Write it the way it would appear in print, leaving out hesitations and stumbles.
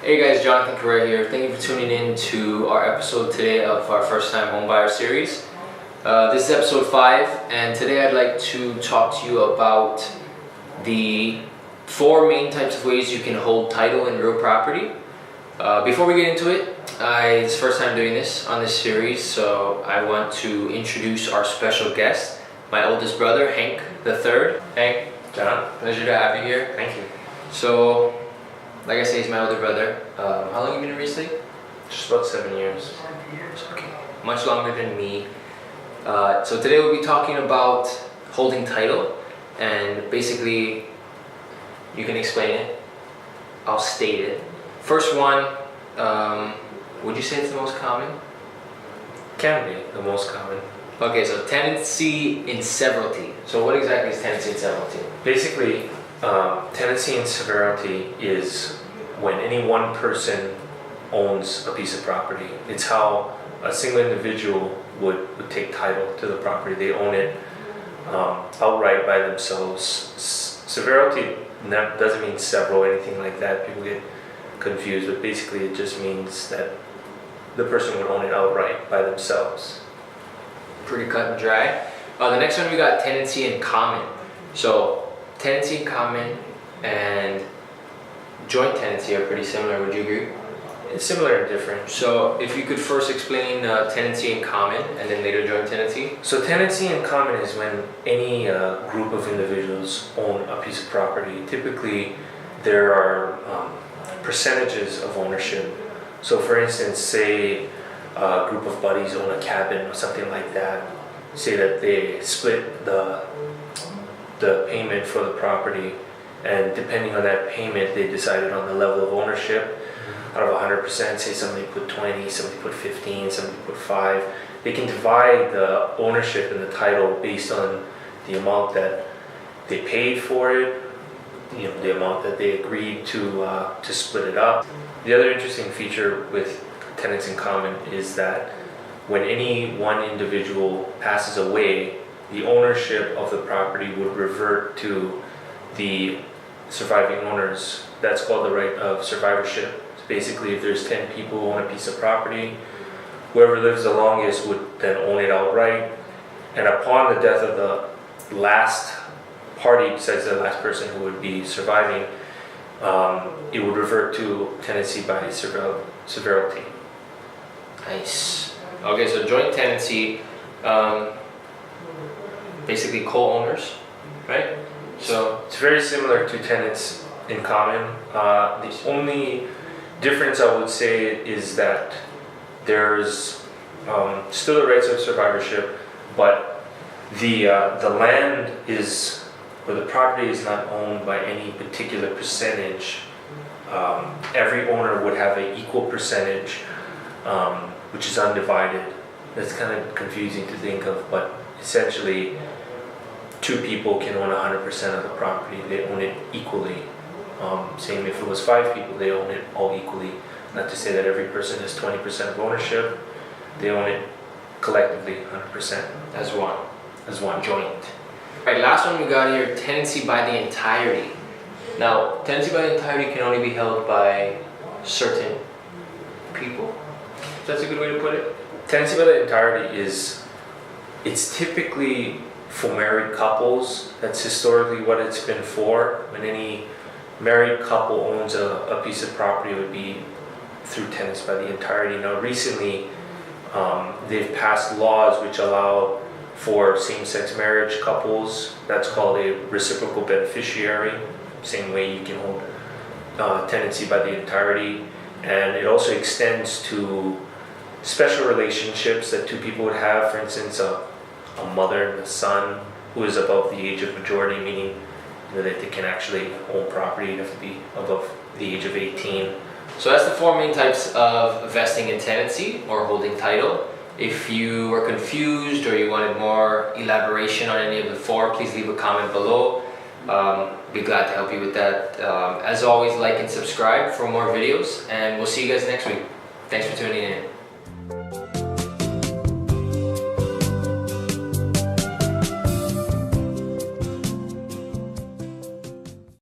Hey guys, Jonathan Correa here. Thank you for tuning in to our episode today of our first time homebuyer series. This is episode 5, and today I'd like to talk to you about the 4 main types of ways you can hold title in real property. Before we get into it, it's the first time doing this on this series, so I want to introduce our special guest, my oldest brother, Hank the Third. Hank, John, pleasure to have you here. Thank you. So, like I say, he's my older brother. How long have you been in real estate? Just about 7 years. 7 years, okay. Much longer than me. So today we'll be talking about holding title, and basically, you can explain it. I'll state it. First one, would you say it's the most common? Can be the most common. Okay, so tenancy in severalty. So what exactly is tenancy in severalty? Basically, tenancy in severalty is when any one person owns a piece of property. It's how a single individual would take title to the property. They own it outright by themselves. Severalty doesn't mean several or anything like that. People get confused, but basically it just means that the person would own it outright by themselves. Pretty cut and dry. The next one we got tenancy in common. So tenancy in common and joint tenancy are pretty similar, would you agree? It's similar and different. So if you could first explain tenancy in common and then later joint tenancy. So tenancy in common is when any group of individuals own a piece of property. Typically there are percentages of ownership. So for instance, say a group of buddies own a cabin or something like that. Say that they split the payment for the property, and depending on that payment they decided on the level of ownership. Out of 100%, say somebody put 20, somebody put 15, somebody put 5. They can divide the ownership and the title based on the amount that they paid for it, the amount that they agreed to split it up. The other interesting feature with tenants in common is that when any one individual passes away, the ownership of the property would revert to the surviving owners. That's called the right of survivorship. Basically, if there's 10 people who own a piece of property, whoever lives the longest would then own it outright. And upon the death of the last party, besides the last person who would be surviving, it would revert to tenancy by severalty. Nice. Okay, so joint tenancy, basically co-owners, right? So it's very similar to tenants in common. The only difference I would say is that there's still the rights of survivorship, but the land is, or the property is not owned by any particular percentage. Every owner would have an equal percentage, which is undivided. That's kind of confusing to think of, but essentially 2 people can own 100% of the property. They own it equally. Same if it was 5 people, they own it all equally. Not to say that every person has 20% of ownership. They own it collectively 100%. As one. As one. Joint. Alright, last one we got here, tenancy by the entirety. Now, tenancy by the entirety can only be held by certain people. That's a good way to put it. Tenancy by the entirety it's typically for married couples. That's historically what it's been for. When any married couple owns a piece of property, it would be through tenancy by the entirety. Now recently, they've passed laws which allow for same-sex marriage couples. That's called a reciprocal beneficiary. Same way you can hold tenancy by the entirety. And it also extends to special relationships that 2 people would have. For instance, a mother and a son who is above the age of majority, meaning that they can actually own property. You have to be above the age of 18. So that's the 4 main types of vesting in tenancy or holding title. If you were confused or you wanted more elaboration on any of the 4, please leave a comment below. Be glad to help you with that. As always, like and subscribe for more videos, and we'll see you guys next week. Thanks for tuning in.